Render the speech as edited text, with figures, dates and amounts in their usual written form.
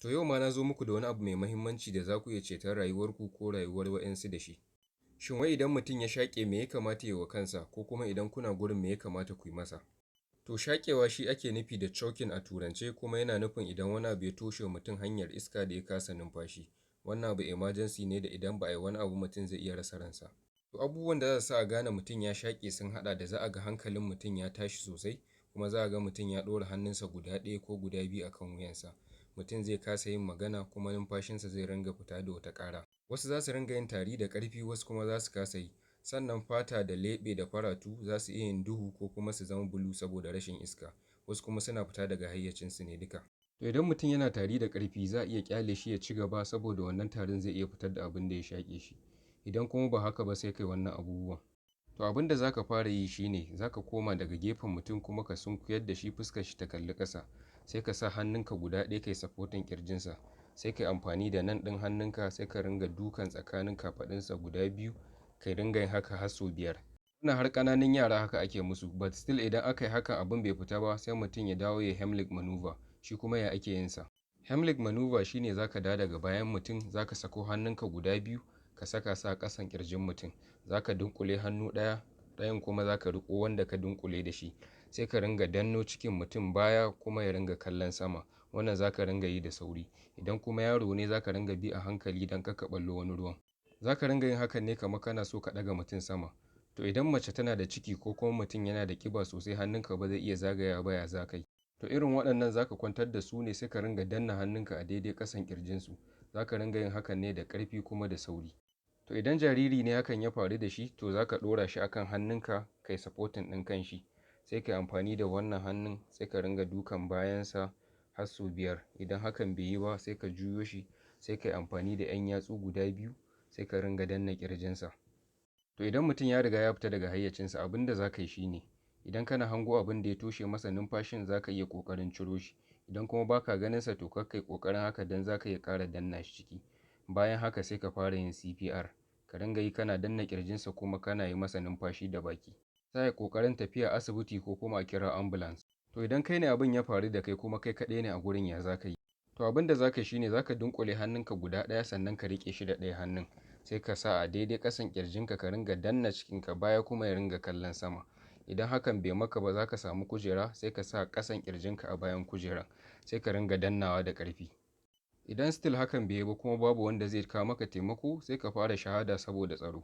To yau ma na zo muku da wani abu mai mahimmanci da za ku iya ceton rayuwarku ko rayuwar waɗansu da shi. Shin wai idan mutum ya shaƙe me ya kamata ya yi wa kansa ko kuma idan kuna gurin me ya kamata ku yi masa? To shaƙewa shi ake nufi da choking a turance kuma yana nufin idan wani abu ya toshe wa mutum hanyar iska da ya kasa numfashi. Wannan abu emergency ne da idan ba a yi wani abu mutum zai iya rasa ransa. To abubuwan da za su sa a gane mutum ya shaƙe sun haɗa da za a ga hankalin mutum ya tashi sosai kuma za a ga mutum ya ɗora hannunsa guda ɗaya ko guda biyu akan wuyansa. Mutum zai kasa yin magana kuma numfashinsa zai ringa fita da wata ƙara. Wasu za su ringa yin tari da ƙarfi wasu kuma za su kasa yi. Sannan fata da leɓe da faratu za su iya yin duhu ko kuma su zama bulu saboda rashin iska. Wasu kuma suna fita daga hayyacinsu ne duka. To idan mutum yana tari da ƙarfi za a iya ƙyale shi ya ci gaba saboda wannan tarin zai iya fitar da abin da ya shaƙe shi. Idan kuma ba haka ba sai kai wannan abubuwan. To abin da za ka fara yi shine za ka koma daga gefen mutum kuma ka sunkuyar da shi fuskar shi ta kalli ƙasa. Sai ka sa hannunka guda ɗaya kai supporting ƙirjinsa. Sai ka yi amfani da nan ɗin hannunka sai ka ringa dukan tsakanin kafaɗunsa guda biyu. Kai ringa yin haka har sau 5. Wannan har ƙananan yara haka ake musu, but still idan aka yi hakan abin bai fita ba sai mutum ya dawo ya Heimlich maneuver. Shi kuma ya ake yin sa? Heimlich maneuver shine za ka dawo daga bayan mutum, za ka sako hannunka guda biyu, ka saka su a ƙasan ƙirjin mutum. Za ka dunƙule hannu ɗaya, ɗayan kuma za ka riƙo wanda ka dunƙule da shi. Sai ka ringa danno cikin mutum baya kuma ya ringa kallon sama. Wannan za ka ringa yi da sauri. Idan kuma yaro ne za ka ringa bi a hankali don kar ka ɓallo wani ruwan. Za ka ringa yin hakan ne kamar kana so ka ɗaga mutum sama. To idan mace tana da ciki ko kuma mutum yana da ƙiba sosai hannunka ba zai iya zagayawa ba ya za kai. To irin waɗannan za ka kwantar da su ne sai ka ringa danna hannunka a daidai ƙasan ƙirjinsu. Za ka ringa yin hakan ne da ƙarfi kuma da sauri. To idan jariri ne hakan ya faru da shi to za ka ɗora shi akan hannunka kai supporting ɗin kan shi. Sai ka yi amfani da wannan hannun sai ka ringa dukan bayansa har sau 5. Idan hakan bai yi ba sai ka juyo shi sai ka yi amfani da 'yan yatsu guda biyu sai ka ringa danna ƙirjinsa. To idan mutum ya riga ya fita daga hayyacinsa abin da za ka yi shi ne, idan kana hango abin da ya toshe masa numfashin za ka iya ƙoƙarin ciro shi. Idan kuma ba ka ganinsa to kar kai ƙoƙarin haka don za ka iya ƙara danna shi ciki. Bayan haka sai ka fara yin CPR. Ka ringa yi kana danna ƙirjinsa kuma kana yi masa numfashi da baki. Za a yi ƙoƙarin tafiya asibiti ko kuma a kira ambulance. To idan kai ne abin ya faru da kai kuma kai kaɗai ne a gurin ya za ka yi? To abin da za ka yi shi ne za ka dunƙule hannunka guda ɗaya sannan ka riƙe shi da ɗaya hannun. Sai ka sa a daidai ƙasan ƙirjinka ka ringa danna cikinka baya kuma ya ringa kallon sama. Idan hakan bai maka ba za ka samu kujera sai ka sa ƙasan ƙirjinka a bayan kujeran. Sai ka ringa dannawa da ƙarfi. Idan still hakan bai yi ba kuma babu wanda zai kawo maka taimako sai ka fara shahada saboda tsaro.